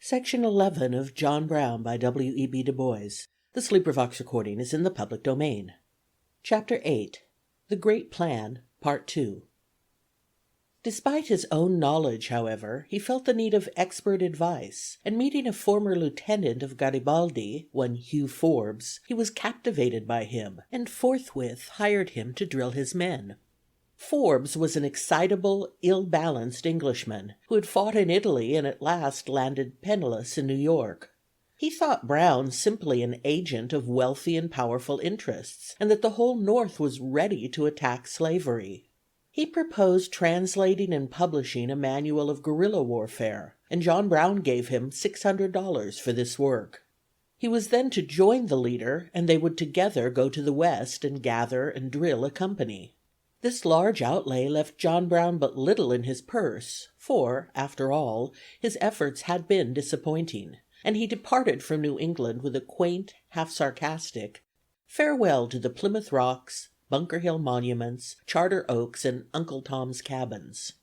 Section 11 of John Brown by W.E.B. Dubois. The Sleeper-Vox recording is in the public domain. Chapter 8. The Great Plan, Part 2. Despite his own knowledge, however, he felt the need of expert advice, and meeting a former lieutenant of Garibaldi, one Hugh Forbes, he was captivated by him, and forthwith hired him to drill his men. Forbes was an excitable, ill-balanced Englishman, who had fought in Italy and at last landed penniless in New York. He thought Brown simply an agent of wealthy and powerful interests, and that the whole North was ready to attack slavery. He proposed translating and publishing a manual of guerrilla warfare, and John Brown gave him $600 for this work. He was then to join the leader, and they would together go to the West and gather and drill a company. This large outlay left John Brown but little in his purse, for, after all, his efforts had been disappointing, and he departed from New England with a quaint, half-sarcastic farewell to the Plymouth Rocks, Bunker Hill monuments, Charter Oaks, and Uncle Tom's Cabins.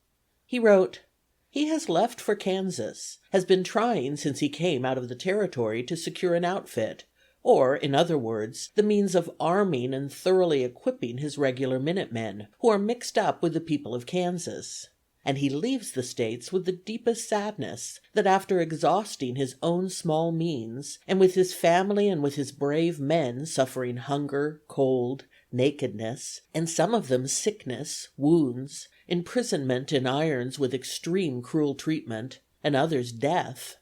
He wrote, "He has left for Kansas, has been trying since he came out of the territory to secure an outfit, or, in other words, the means of arming and thoroughly equipping his regular Minutemen, who are mixed up with the people of Kansas. And he leaves the States with the deepest sadness that after exhausting his own small means, and with his family and with his brave men suffering hunger, cold, nakedness, and some of them sickness, wounds, imprisonment in irons with extreme cruel treatment, and others death,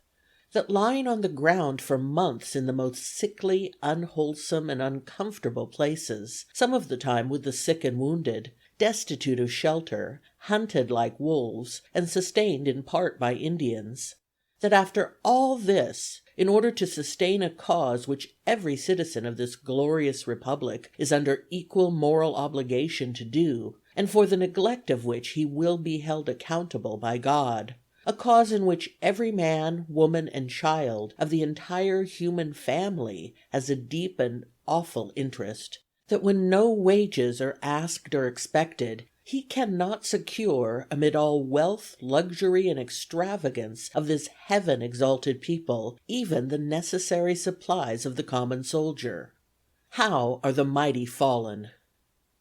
that lying on the ground for months in the most sickly, unwholesome, and uncomfortable places, some of the time with the sick and wounded, destitute of shelter, hunted like wolves, and sustained in part by Indians, that after all this, in order to sustain a cause which every citizen of this glorious republic is under equal moral obligation to do, and for the neglect of which he will be held accountable by God, a cause in which every man, woman, and child of the entire human family has a deep and awful interest, that when no wages are asked or expected, he cannot secure, amid all wealth, luxury, and extravagance of this heaven-exalted people, even the necessary supplies of the common soldier. How are the mighty fallen!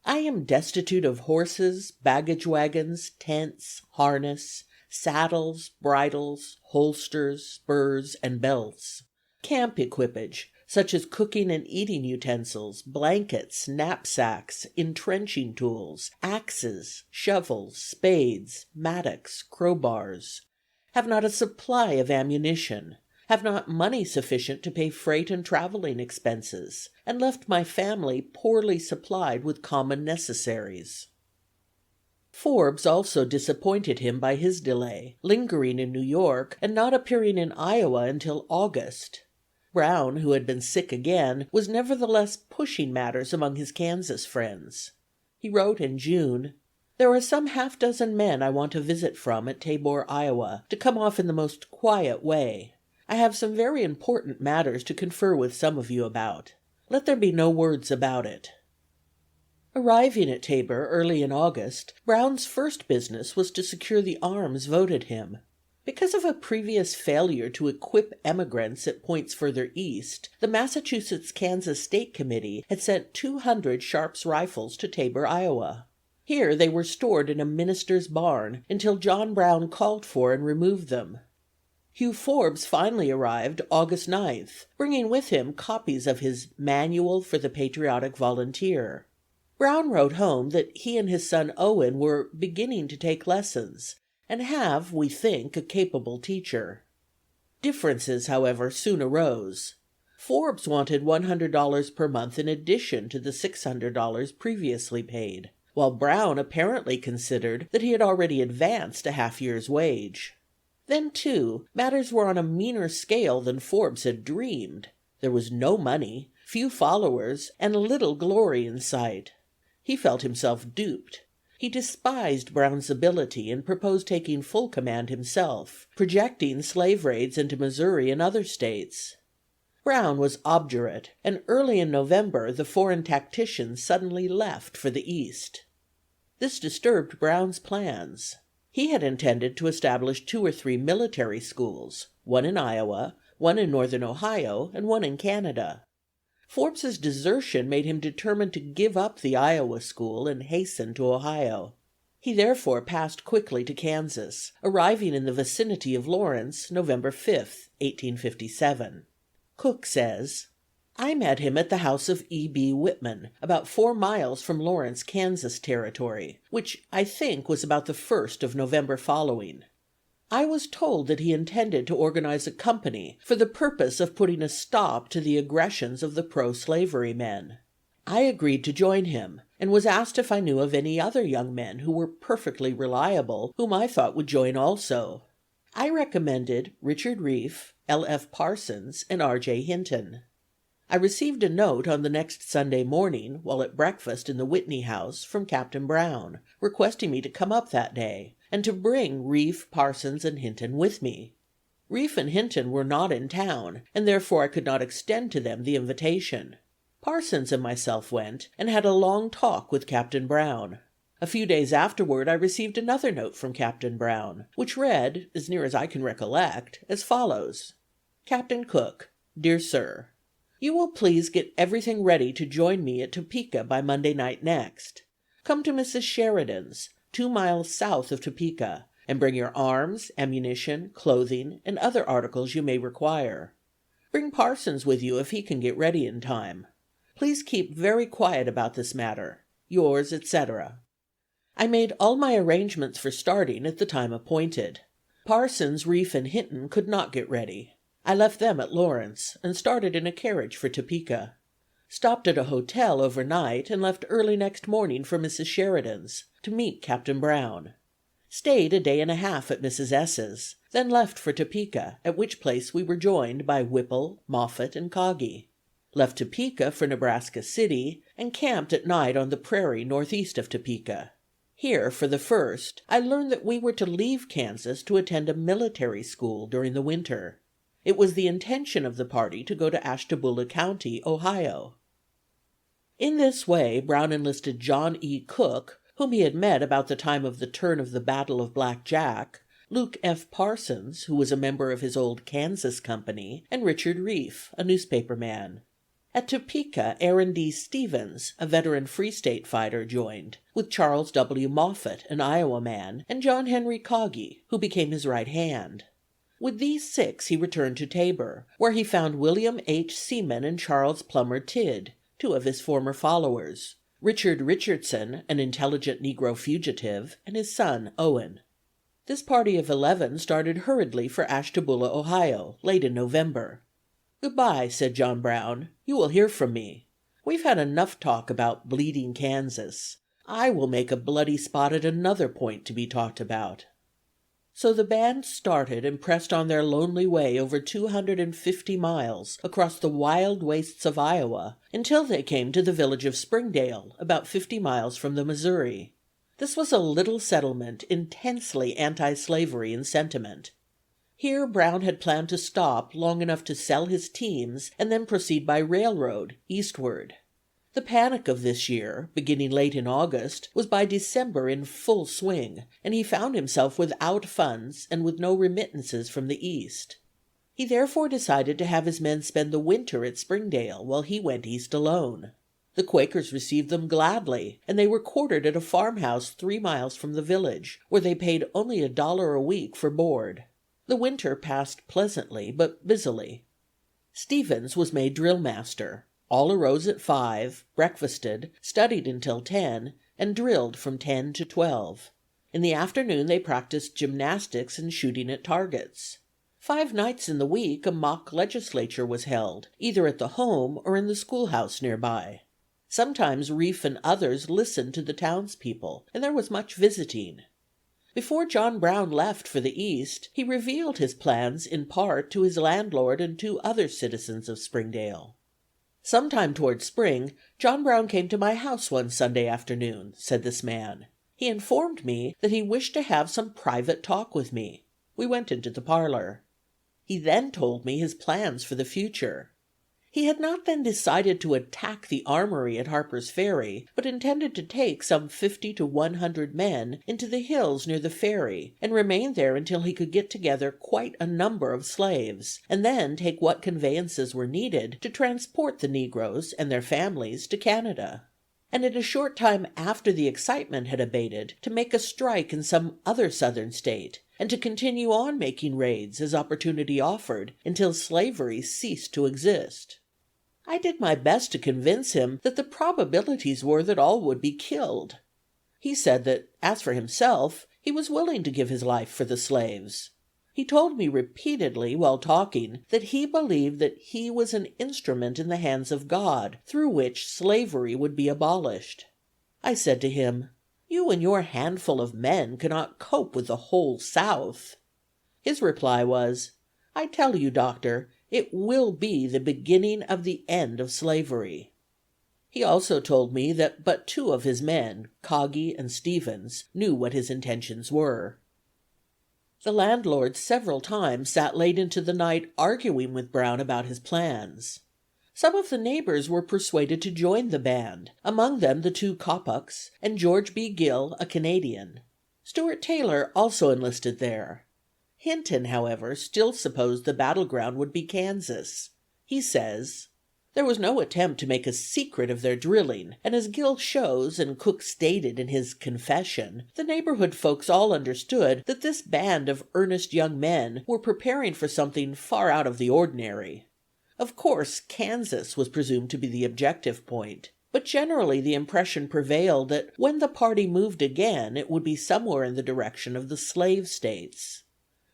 I am destitute of horses, baggage wagons, tents, harness, saddles, bridles, holsters, spurs, and belts. Camp equipage, such as cooking and eating utensils, blankets, knapsacks, entrenching tools, axes, shovels, spades, mattocks, crowbars. Have not a supply of ammunition, have not money sufficient to pay freight and traveling expenses, and left my family poorly supplied with common necessaries." Forbes also disappointed him by his delay, lingering in New York and not appearing in Iowa until August. Brown, who had been sick again, was nevertheless pushing matters among his Kansas friends. He wrote in June, "There are some half-dozen men I want a visit from at Tabor, Iowa, to come off in the most quiet way. I have some very important matters to confer with some of you about. Let there be no words about it." Arriving at Tabor early in August, Brown's first business was to secure the arms voted him. Because of a previous failure to equip emigrants at points further east, the Massachusetts-Kansas State Committee had sent 200 Sharp's rifles to Tabor, Iowa. Here they were stored in a minister's barn until John Brown called for and removed them. Hugh Forbes finally arrived August 9th, bringing with him copies of his Manual for the Patriotic Volunteer. Brown wrote home that he and his son Owen were beginning to take lessons, and have, we think, a capable teacher. Differences, however, soon arose. Forbes wanted $100 per month in addition to the $600 previously paid, while Brown apparently considered that he had already advanced a half-year's wage. Then, too, matters were on a meaner scale than Forbes had dreamed. There was no money, few followers, and little glory in sight. He felt himself duped. He despised Brown's ability and proposed taking full command himself, projecting slave raids into Missouri and other states. Brown was obdurate, and early in November the foreign tacticians suddenly left for the East. This disturbed Brown's plans. He had intended to establish 2 or 3 military schools, one in Iowa, one in northern Ohio, and one in Canada. Forbes's desertion made him determined to give up the Iowa school and hasten to Ohio. He therefore passed quickly to Kansas, arriving in the vicinity of Lawrence November 5, 1857. Cook says, I met him at the house of E.B. Whitman, about 4 miles from Lawrence, Kansas territory, which I think was about the 1st of November following. I was told that he intended to organize a company for the purpose of putting a stop to the aggressions of the pro-slavery men. I agreed to join him, and was asked if I knew of any other young men who were perfectly reliable, whom I thought would join also. I recommended Richard Reef, L.F. Parsons, and R.J. Hinton. I received a note on the next Sunday morning, while at breakfast in the Whitney House, from Captain Brown, requesting me to come up that day, and to bring Reef, Parsons, and Hinton with me. Reef and Hinton were not in town, and therefore I could not extend to them the invitation. Parsons and myself went, and had a long talk with Captain Brown. A few days afterward I received another note from Captain Brown, which read, as near as I can recollect, as follows: Captain Cook, Dear Sir, you will please get everything ready to join me at Topeka by Monday night next. Come to Mrs. Sheridan's, 2 miles south of Topeka, and bring your arms, ammunition, clothing, and other articles you may require. Bring Parsons with you if he can get ready in time. Please keep very quiet about this matter. Yours, etc. I made all my arrangements for starting at the time appointed. Parsons, Reef, and Hinton could not get ready. I left them at Lawrence, and started in a carriage for Topeka. Stopped at a hotel overnight, and left early next morning for Mrs. Sheridan's, to meet Captain Brown. Stayed a day and a half at Mrs. S.'s, then left for Topeka, at which place we were joined by Whipple, Moffett, and Coggy. Left Topeka for Nebraska City, and camped at night on the prairie northeast of Topeka. Here, for the first, I learned that we were to leave Kansas to attend a military school during the winter. It was the intention of the party to go to Ashtabula County, Ohio. In this way, Brown enlisted John E. Cook, whom he had met about the time of the turn of the Battle of Black Jack, Luke F. Parsons, who was a member of his old Kansas company, and Richard Reef, a newspaper man. At Topeka, Aaron D. Stevens, a veteran Free State fighter, joined, with Charles W. Moffett, an Iowa man, and John Henry Coggy, who became his right hand. With these 6 he returned to Tabor, where he found William H. Seaman and Charles Plummer Tidd, 2 of his former followers, Richard Richardson, an intelligent Negro fugitive, and his son Owen. This party of 11 started hurriedly for Ashtabula, Ohio, late in November. Goodbye, said John Brown. You will hear from me. We've had enough talk about bleeding Kansas. I will make a bloody spot at another point to be talked about. So the band started and pressed on their lonely way over 250 miles across the wild wastes of Iowa until they came to the village of Springdale, about 50 miles from the Missouri. This was a little settlement intensely anti-slavery in sentiment. Here Brown had planned to stop long enough to sell his teams and then proceed by railroad eastward. The panic of this year, beginning late in August, was by December in full swing, and he found himself without funds and with no remittances from the East. He therefore decided to have his men spend the winter at Springdale while he went east alone. The Quakers received them gladly, and they were quartered at a farmhouse 3 miles from the village, where they paid only $1 a week for board. The winter passed pleasantly but busily. Stevens was made drill master. All arose at 5, breakfasted, studied until 10, and drilled from 10 to 12. In the afternoon they practiced gymnastics and shooting at targets. 5 nights in the week a mock legislature was held, either at the home or in the schoolhouse nearby. Sometimes Reef and others listened to the townspeople, and there was much visiting. Before John Brown left for the East, he revealed his plans in part to his landlord and 2 other citizens of Springdale. Sometime toward spring, John Brown came to my house one Sunday afternoon, said this man. He informed me that he wished to have some private talk with me. We went into the parlor. He then told me his plans for the future. He had not then decided to attack the armory at Harper's Ferry, but intended to take some 50 to 100 men into the hills near the ferry, and remain there until he could get together quite a number of slaves, and then take what conveyances were needed to transport the negroes and their families to Canada, and in a short time after the excitement had abated to make a strike in some other Southern state, and to continue on making raids as opportunity offered until slavery ceased to exist. I did my best to convince him that the probabilities were that all would be killed. He said that, as for himself, he was willing to give his life for the slaves. He told me repeatedly, while talking, that he believed that he was an instrument in the hands of God, through which slavery would be abolished. I said to him, "You and your handful of men cannot cope with the whole South." His reply was, "I tell you, doctor, it will be the beginning of the end of slavery." He also told me that but 2 of his men, Kagi and Stevens, knew what his intentions were. The landlord several times sat late into the night arguing with Brown about his plans. Some of the neighbors were persuaded to join the band, among them the 2 Coppocs and George B. Gill, a Canadian. Stuart Taylor also enlisted there. Hinton, however, still supposed the battleground would be Kansas. He says, "There was no attempt to make a secret of their drilling, and as Gill shows and Cook stated in his confession, the neighborhood folks all understood that this band of earnest young men were preparing for something far out of the ordinary. Of course, Kansas was presumed to be the objective point, but generally the impression prevailed that when the party moved again it would be somewhere in the direction of the slave states.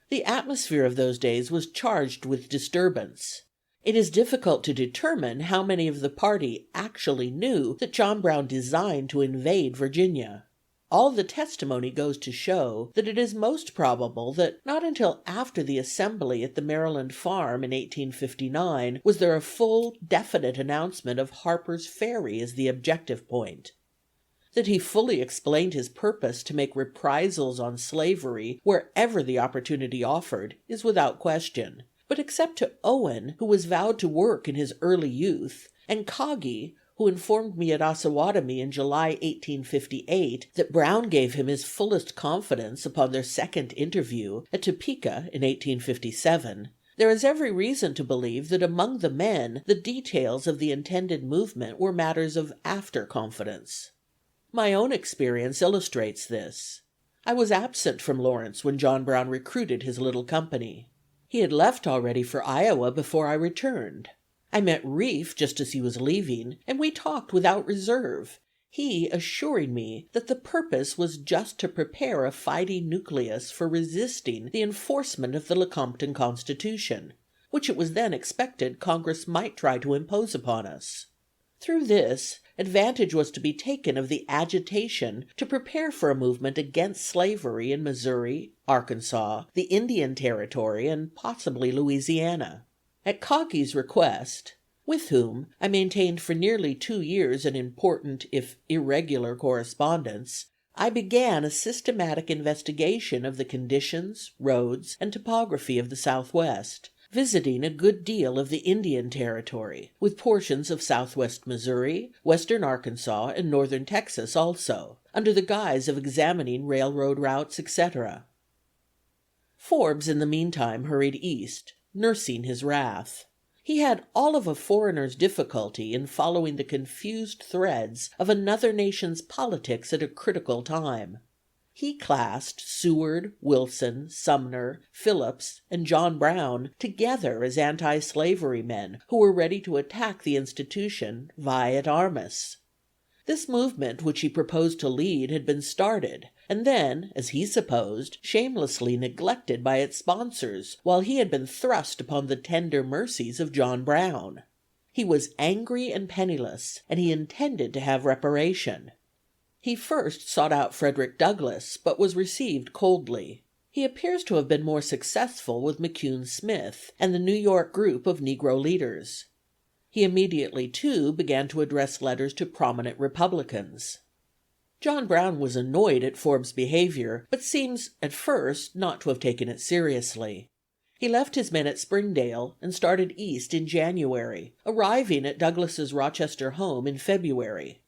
The atmosphere of those days was charged with disturbance. It is difficult to determine how many of the party actually knew that John Brown designed to invade Virginia. All the testimony goes to show that it is most probable that not until after the assembly at the Maryland farm in 1859 was there a full, definite announcement of Harper's Ferry as the objective point. That he fully explained his purpose to make reprisals on slavery wherever the opportunity offered is without question. But except to Owen, who was vowed to work in his early youth, and Kagi, who informed me at Osawatomie in July 1858 that Brown gave him his fullest confidence upon their second interview at Topeka in 1857, there is every reason to believe that among the men the details of the intended movement were matters of after confidence. My own experience illustrates this. I was absent from Lawrence when John Brown recruited his little company. He had left already for Iowa before I returned. I met Reef just as he was leaving, and we talked without reserve, he assuring me that the purpose was just to prepare a fighting nucleus for resisting the enforcement of the Lecompton Constitution, which it was then expected Congress might try to impose upon us. Through this, advantage was to be taken of the agitation to prepare for a movement against slavery in Missouri, Arkansas, the Indian Territory, and possibly Louisiana. At Kagi's request, with whom I maintained for nearly 2 years an important, if irregular, correspondence, I began a systematic investigation of the conditions, roads, and topography of the Southwest, visiting a good deal of the Indian Territory, with portions of southwest Missouri, western Arkansas, and northern Texas also, under the guise of examining railroad routes, etc. Forbes in the meantime hurried east, nursing his wrath. He had all of a foreigner's difficulty in following the confused threads of another nation's politics at a critical time. He classed Seward, Wilson, Sumner, Phillips, and John Brown together as anti-slavery men who were ready to attack the institution vi et armis. This movement which he proposed to lead had been started, and then, as he supposed, shamelessly neglected by its sponsors, while he had been thrust upon the tender mercies of John Brown. He was angry and penniless, and he intended to have reparation. He first sought out Frederick Douglass, but was received coldly. He appears to have been more successful with McCune Smith and the New York group of Negro leaders. He immediately, too, began to address letters to prominent Republicans. John Brown was annoyed at Forbes' behavior, but seems, at first, not to have taken it seriously. He left his men at Springdale and started east in January, arriving at Douglas's Rochester home in February.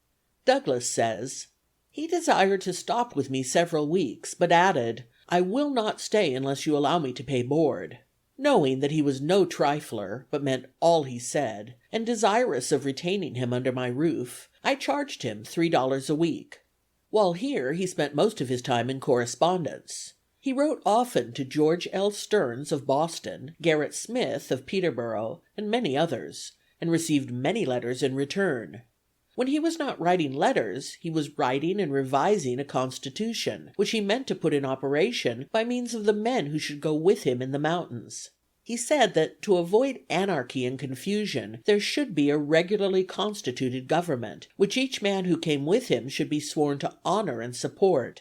Douglas says, "He desired to stop with me several weeks, but added, 'I will not stay unless you allow me to pay board.' Knowing that he was no trifler, but meant all he said, and desirous of retaining him under my roof, I charged him $3 a week. While here, he spent most of his time in correspondence. He wrote often to George L. Stearns of Boston, Gerrit Smith of Peterborough, and many others, and received many letters in return. When he was not writing letters, he was writing and revising a constitution, which he meant to put in operation by means of the men who should go with him in the mountains. He said that to avoid anarchy and confusion, there should be a regularly constituted government, which each man who came with him should be sworn to honor and support.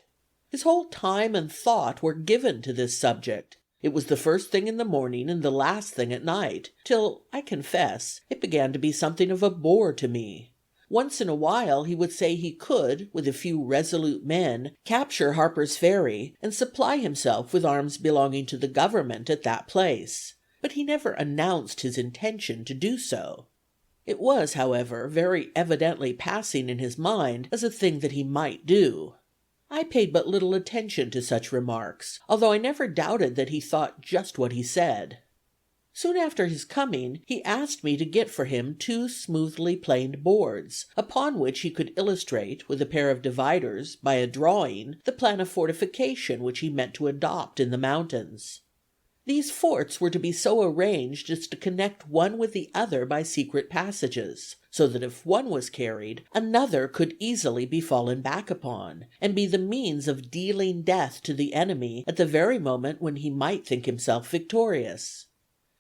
His whole time and thought were given to this subject. It was the first thing in the morning and the last thing at night, till, I confess, it began to be something of a bore to me. Once in a while he would say he could, with a few resolute men, capture Harper's Ferry and supply himself with arms belonging to the government at that place, but he never announced his intention to do so. It was, however, very evidently passing in his mind as a thing that he might do. I paid but little attention to such remarks, although I never doubted that he thought just what he said. Soon after his coming, he asked me to get for him 2 smoothly planed boards, upon which he could illustrate, with a pair of dividers, by a drawing, the plan of fortification which he meant to adopt in the mountains. These forts were to be so arranged as to connect one with the other by secret passages, so that if one was carried, another could easily be fallen back upon, and be the means of dealing death to the enemy at the very moment when he might think himself victorious.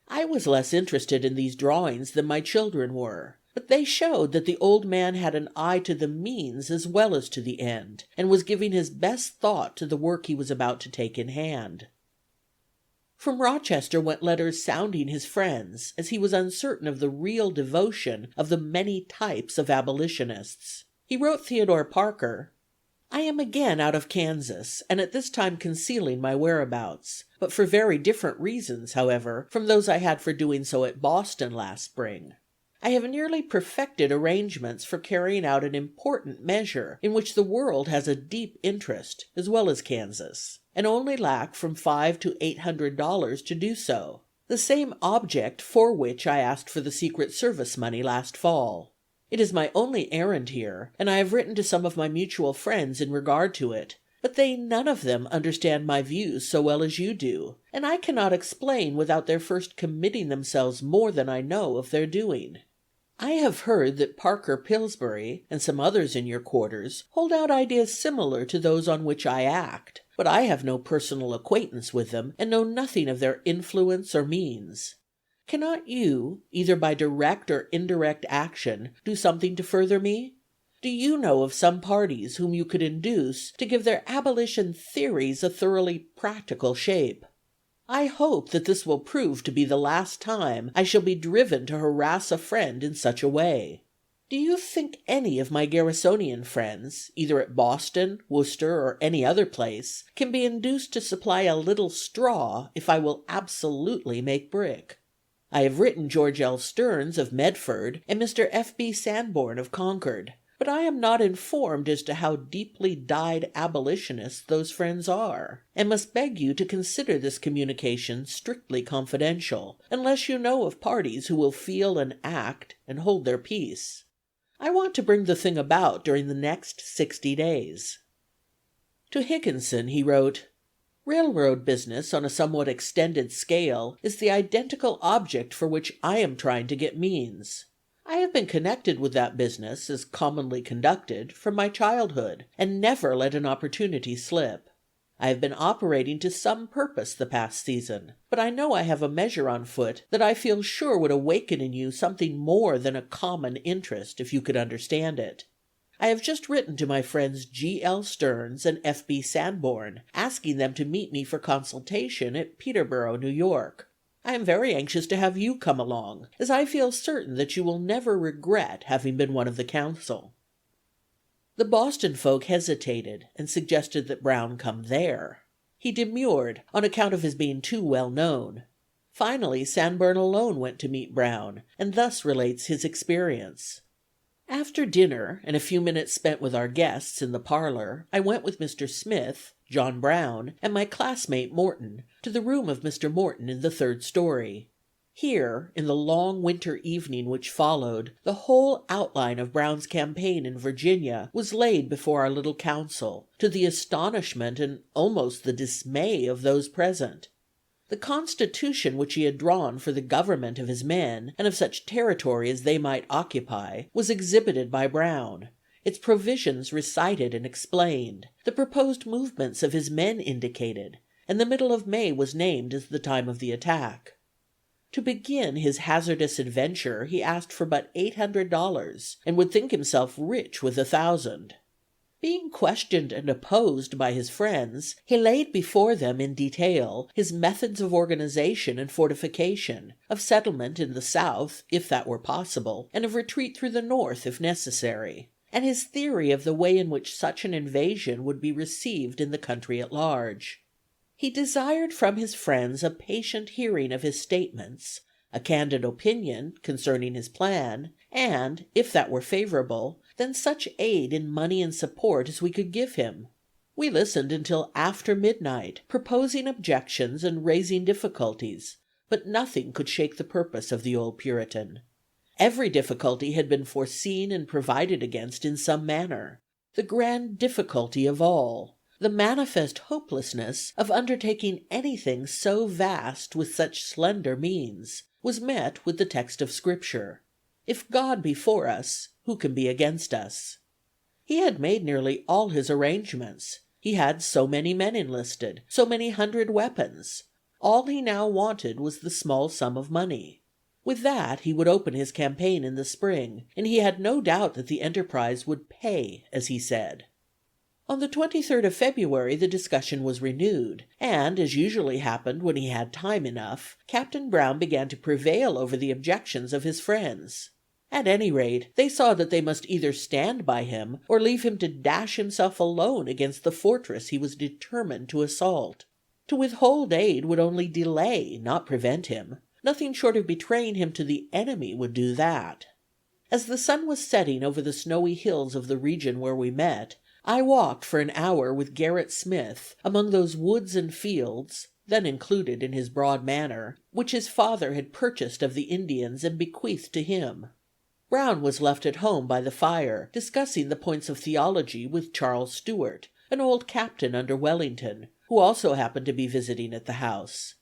I was less interested in these drawings than my children were, but they showed that the old man had an eye to the means as well as to the end, and was giving his best thought to the work he was about to take in hand. From Rochester went letters sounding his friends, as he was uncertain of the real devotion of the many types of abolitionists. He wrote Theodore Parker, "I am again out of Kansas, and at this time concealing my whereabouts, but for very different reasons, however, from those I had for doing so at Boston last spring. I have nearly perfected arrangements for carrying out an important measure in which the world has a deep interest, as well as Kansas, and only lack from $500 to $800 to do so, the same object for which I asked for the Secret Service money last fall. It is my only errand here, and I have written to some of my mutual friends in regard to it, but they none of them understand my views so well as you do, and I cannot explain without their first committing themselves more than I know of their doing. I have heard that Parker Pillsbury, and some others in your quarters, hold out ideas similar to those on which I act, but I have no personal acquaintance with them, and know nothing of their influence or means. Cannot you, either by direct or indirect action, do something to further me? Do you know of some parties whom you could induce to give their abolition theories a thoroughly practical shape? I hope that this will prove to be the last time I shall be driven to harass a friend in such a way. Do you think any of my Garrisonian friends, either at Boston, Worcester, or any other place, can be induced to supply a little straw if I will absolutely make brick? I have written George L. Stearns of Medford and Mr. F.B. Sanborn of Concord, but I am not informed as to how deeply dyed abolitionists those friends are, and must beg you to consider this communication strictly confidential, unless you know of parties who will feel and act and hold their peace. I want to bring the thing about during the next 60 days. To Higginson he wrote, "Railroad business on a somewhat extended scale is the identical object for which I am trying to get means. I have been connected with that business, as commonly conducted, from my childhood, and never let an opportunity slip. I have been operating to some purpose the past season, but I know I have a measure on foot that I feel sure would awaken in you something more than a common interest, if you could understand it. I have just written to my friends G. L. Stearns and F. B. Sanborn, asking them to meet me for consultation at Peterborough, New York. I am very anxious to have you come along, as I feel certain that you will never regret having been one of the council." The Boston folk hesitated, and suggested that Brown come there. He demurred, on account of his being too well known. Finally, Sanborn alone went to meet Brown, and thus relates his experience. After dinner, and a few minutes spent with our guests in the parlor, I went with Mr. Smith, John Brown, and my classmate Morton, to the room of Mr. Morton in the third story. Here, in the long winter evening which followed, the whole outline of Brown's campaign in Virginia was laid before our little council, to the astonishment and almost the dismay of those present. The constitution which he had drawn for the government of his men, and of such territory as they might occupy, was exhibited by Brown, its provisions recited and explained, the proposed movements of his men indicated, and the middle of May was named as the time of the attack. To begin his hazardous adventure he asked for but $800, and would think himself rich with 1,000. Being questioned and opposed by his friends, he laid before them in detail his methods of organization and fortification, of settlement in the South, if that were possible, and of retreat through the North, if necessary, and his theory of the way in which such an invasion would be received in the country at large. He desired from his friends a patient hearing of his statements, a candid opinion concerning his plan, and, if that were favorable, then such aid in money and support as we could give him. We listened until after midnight, proposing objections and raising difficulties, but nothing could shake the purpose of the old Puritan. Every difficulty had been foreseen and provided against in some manner. The grand difficulty of all, the manifest hopelessness of undertaking anything so vast with such slender means, was met with the text of Scripture. If God be for us, who can be against us? He had made nearly all his arrangements. He had so many men enlisted, so many hundred weapons. All he now wanted was the small sum of money. With that he would open his campaign in the spring, and he had no doubt that the enterprise would pay, as he said. On the 23rd of February the discussion was renewed, and, as usually happened when he had time enough, Captain Brown began to prevail over the objections of his friends. At any rate, they saw that they must either stand by him, or leave him to dash himself alone against the fortress he was determined to assault. To withhold aid would only delay, not prevent him. Nothing short of betraying him to the enemy would do that. As the sun was setting over the snowy hills of the region where we met, I walked for an hour with Gerrit Smith among those woods and fields, then included in his broad manor, which his father had purchased of the Indians and bequeathed to him. Brown was left at home by the fire, discussing the points of theology with Charles Stewart, an old captain under Wellington, who also happened to be visiting at the house.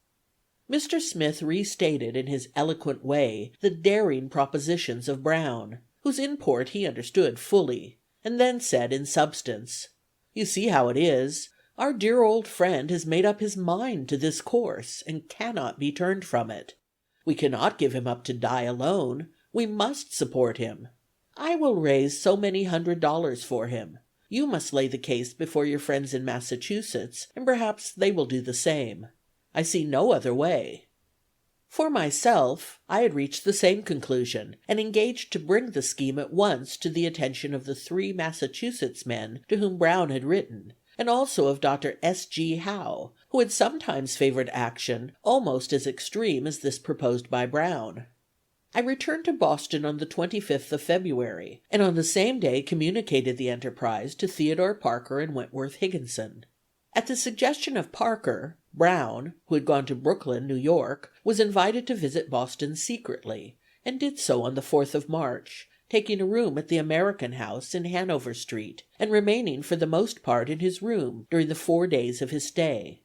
Mr. Smith restated in his eloquent way the daring propositions of Brown, whose import he understood fully, and then said in substance, "You see how it is. Our dear old friend has made up his mind to this course, and cannot be turned from it. We cannot give him up to die alone. We must support him. I will raise so many $100 for him. You must lay the case before your friends in Massachusetts, and perhaps they will do the same. I see no other way." For myself, I had reached the same conclusion, and engaged to bring the scheme at once to the attention of the 3 Massachusetts men to whom Brown had written, and also of Dr. S.G. Howe, who had sometimes favored action almost as extreme as this proposed by Brown. I returned to Boston on the 25th of February, and on the same day communicated the enterprise to Theodore Parker and Wentworth Higginson. At the suggestion of Parker, Brown, who had gone to Brooklyn, New York, was invited to visit Boston secretly, and did so on the 4th of March, taking a room at the American House in Hanover Street, and remaining for the most part in his room during the 4 days of his stay.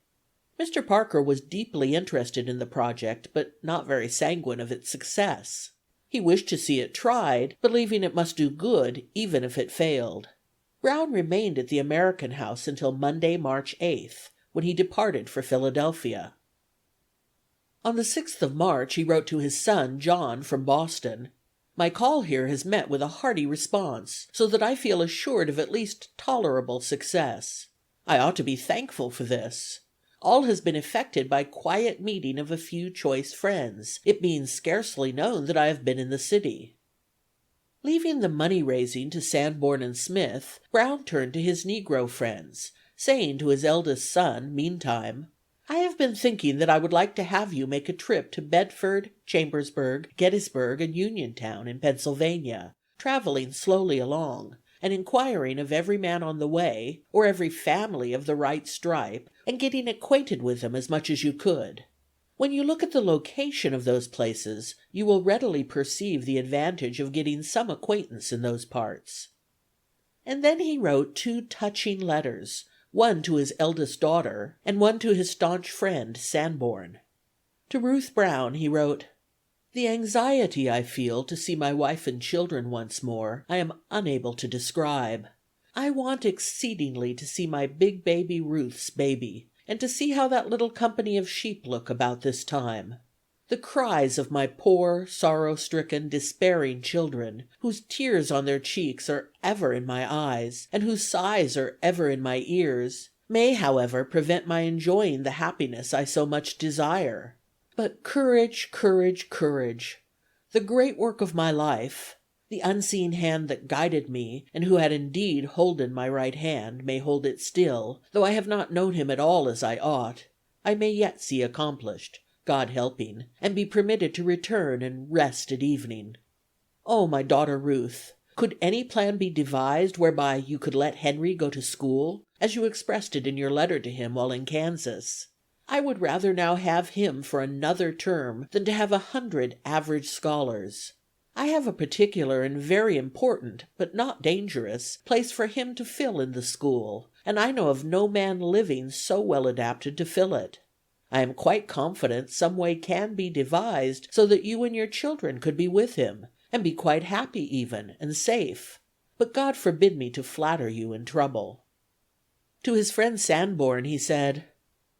Mr. Parker was deeply interested in the project, but not very sanguine of its success. He wished to see it tried, believing it must do good even if it failed. Brown remained at the American House until Monday, March 8th, when he departed for Philadelphia. On the 6th of March he wrote to his son John from Boston, "My call here has met with a hearty response, so that I feel assured of at least tolerable success. I ought to be thankful for this. All has been effected by quiet meeting of a few choice friends, it being scarcely known that I have been in the city." Leaving the money raising to Sanborn and Smith, Brown turned to his negro friends, saying to his eldest son, meantime, I have been thinking that I would like to have you make a trip to Bedford, Chambersburg, Gettysburg, and Uniontown in Pennsylvania, traveling slowly along, and inquiring of every man on the way, or every family of the right stripe, and getting acquainted with them as much as you could. When you look at the location of those places, you will readily perceive the advantage of getting some acquaintance in those parts. And then he wrote 2 touching letters, one to his eldest daughter, and one to his staunch friend Sanborn. To Ruth Brown he wrote, "The anxiety I feel to see my wife and children once more, I am unable to describe. I want exceedingly to see my big baby Ruth's baby, and to see how that little company of sheep look about this time. The cries of my poor, sorrow-stricken, despairing children, whose tears on their cheeks are ever in my eyes, and whose sighs are ever in my ears, may, however, prevent my enjoying the happiness I so much desire. But courage, courage, courage! The great work of my life, the unseen hand that guided me, and who had indeed holden my right hand, may hold it still, though I have not known him at all as I ought, I may yet see accomplished, God helping, and be permitted to return and rest at evening. Oh, my daughter Ruth, could any plan be devised whereby you could let Henry go to school, as you expressed it in your letter to him while in Kansas? I would rather now have him for another term than to have 100 average scholars. I have a particular and very important, but not dangerous, place for him to fill in the school, and I know of no man living so well adapted to fill it. I am quite confident some way can be devised so that you and your children could be with him, and be quite happy even, and safe. But God forbid me to flatter you in trouble." To his friend Sanborn he said,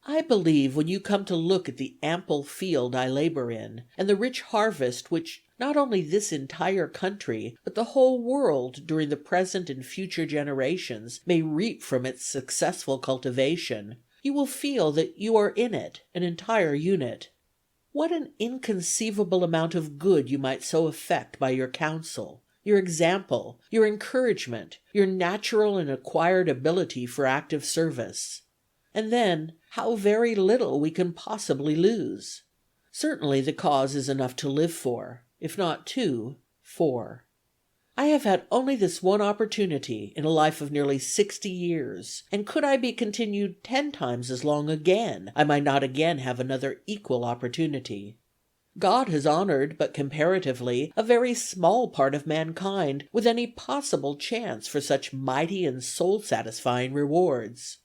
"I believe when you come to look at the ample field I labor in, and the rich harvest which not only this entire country, but the whole world during the present and future generations may reap from its successful cultivation, you will feel that you are in it, an entire unit. What an inconceivable amount of good you might so effect by your counsel, your example, your encouragement, your natural and acquired ability for active service. And then, how very little we can possibly lose. Certainly the cause is enough to live for, if not 2, 4. I have had only this one opportunity in a life of nearly 60 years, and could I be continued 10 times as long again, I might not again have another equal opportunity. God has honored, but comparatively, a very small part of mankind with any possible chance for such mighty and soul-satisfying rewards.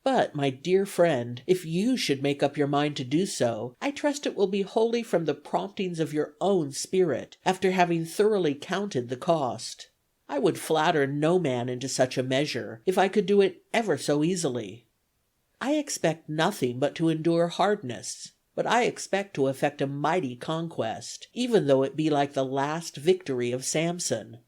But, my dear friend, if you should make up your mind to do so, I trust it will be wholly from the promptings of your own spirit, after having thoroughly counted the cost. I would flatter no man into such a measure, if I could do it ever so easily. I expect nothing but to endure hardness, but I expect to effect a mighty conquest, even though it be like the last victory of Samson.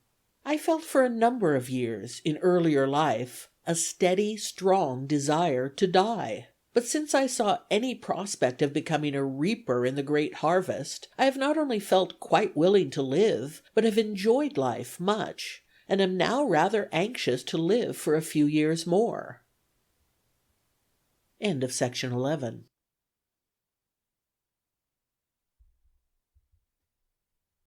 I felt for a number of years, in earlier life, a steady, strong desire to die. But since I saw any prospect of becoming a reaper in the great harvest, I have not only felt quite willing to live, but have enjoyed life much, and am now rather anxious to live for a few years more. End of section 11.